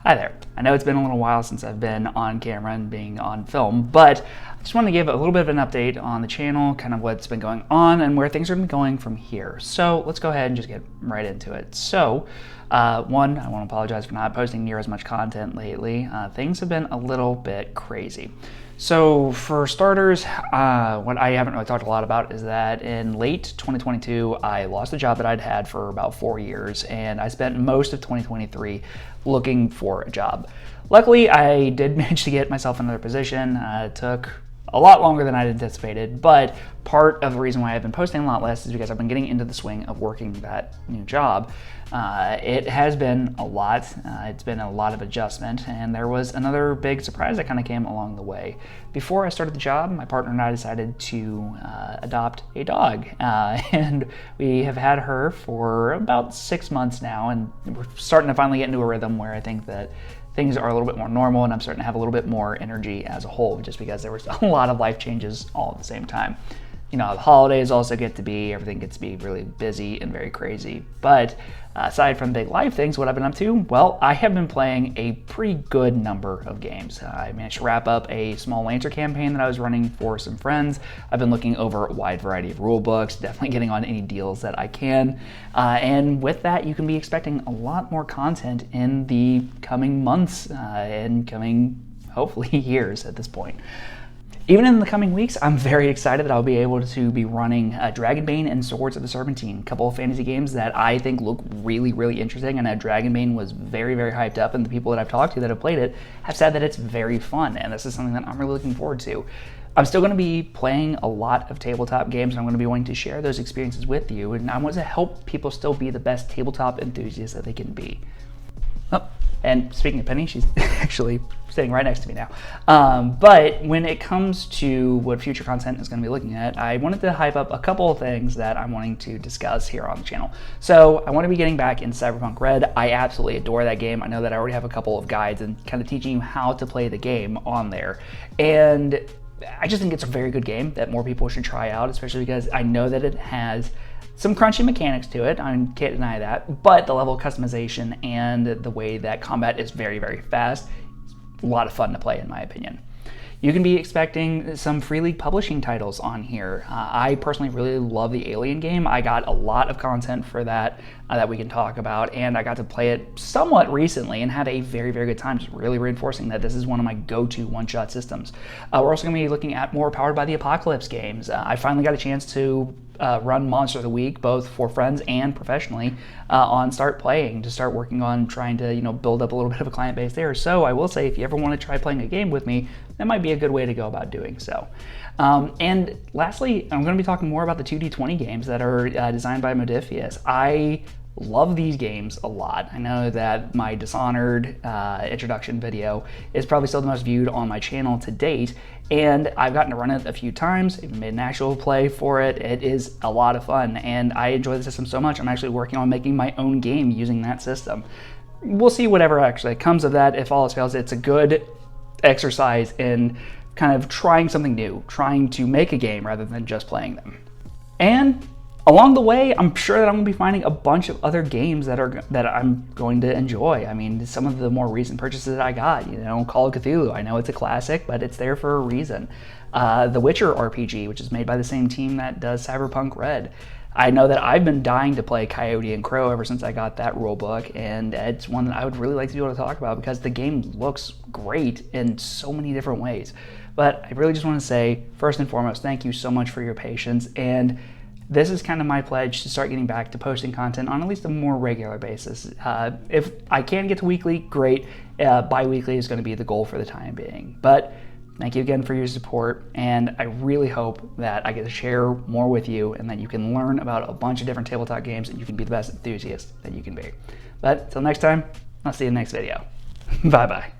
Hi there. I know it's been a little while since I've been on camera and being on film, but I just want to give a little bit of an update on the channel, kind of what's been going on and where things are going to be going from here. So let's go ahead and just get right into it. So one, I want to apologize for not posting near as much content lately. Things have been a little bit crazy. So for starters, what I haven't really talked a lot about is that in late 2022, I lost a job that I'd had for about 4 years, and I spent most of 2023 looking for a job. Luckily, I did manage to get myself another position. It took a lot longer than I'd anticipated, but part of the reason why I've been posting a lot less is because I've been getting into the swing of working that new job. It has been a lot. It's been a lot of adjustment, and there was another big surprise that kind of came along the way. Before I started the job, my partner and I decided to adopt a dog, and we have had her for about 6 months now, and we're starting to finally get into a rhythm where I think that things are a little bit more normal and I'm starting to have a little bit more energy as a whole, just because there was a lot of life changes all at the same time. You know, the holidays also everything gets to be really busy and very crazy. But aside from big life things, what I've been up to? Well, I have been playing a pretty good number of games. I managed to wrap up a small Lancer campaign that I was running for some friends. I've been looking over a wide variety of rule books, definitely getting on any deals that I can. And with that, you can be expecting a lot more content in the coming months and coming, hopefully, years at this point. Even in the coming weeks, I'm very excited that I'll be able to be running Dragonbane and Swords of the Serpentine, a couple of fantasy games that I think look really, really interesting, and Dragonbane was very, very hyped up, and the people that I've talked to that have played it have said that it's very fun, and this is something that I'm really looking forward to. I'm still going to be playing a lot of tabletop games, and I'm going to be wanting to share those experiences with you, and I want to help people still be the best tabletop enthusiasts that they can be. Oh, and speaking of Penny, she's actually sitting right next to me now. But when it comes to what future content is going to be looking at, I wanted to hype up a couple of things that I'm wanting to discuss here on the channel. So I want to be getting back in Cyberpunk Red. I absolutely adore that game. I know that I already have a couple of guides and kind of teaching you how to play the game on there. And I just think it's a very good game that more people should try out, especially because I know that it has some crunchy mechanics to it, I can't deny that, but the level of customization and the way that combat is very, very fast, it's a lot of fun to play in my opinion. You can be expecting some Free League publishing titles on here. I personally really love the Alien game. I got a lot of content for that that we can talk about, and I got to play it somewhat recently and had a very, very good time, just really reinforcing that this is one of my go-to one-shot systems. We're also going to be looking at more Powered by the Apocalypse games. I finally got a chance to run Monster of the Week, both for friends and professionally, on Start Playing, to start working on trying to build up a little bit of a client base there. So I will say, if you ever want to try playing a game with me, that might be a good way to go about doing so. And lastly, I'm going to be talking more about the 2D20 games that are designed by Modiphius. I love these games a lot. I know that my Dishonored introduction video is probably still the most viewed on my channel to date, and I've gotten to run it a few times, even made an actual play for it. It is a lot of fun, and I enjoy the system so much, I'm actually working on making my own game using that system. We'll see whatever actually comes of that. If all else fails, it's a good exercise in kind of trying something new, trying to make a game rather than just playing them. And along the way, I'm sure that I'm going to be finding a bunch of other games that I'm going to enjoy. I mean, some of the more recent purchases that I got, Call of Cthulhu. I know it's a classic, but it's there for a reason. The Witcher RPG, which is made by the same team that does Cyberpunk Red. I know that I've been dying to play Coyote and Crow ever since I got that rulebook, and it's one that I would really like to be able to talk about because the game looks great in so many different ways. But I really just want to say, first and foremost, thank you so much for your patience, and this is kind of my pledge to start getting back to posting content on at least a more regular basis. If I can get to weekly, great. Bi-weekly is going to be the goal for the time being. But thank you again for your support, and I really hope that I get to share more with you and that you can learn about a bunch of different tabletop games and you can be the best enthusiast that you can be. But until next time, I'll see you in the next video. Bye-bye.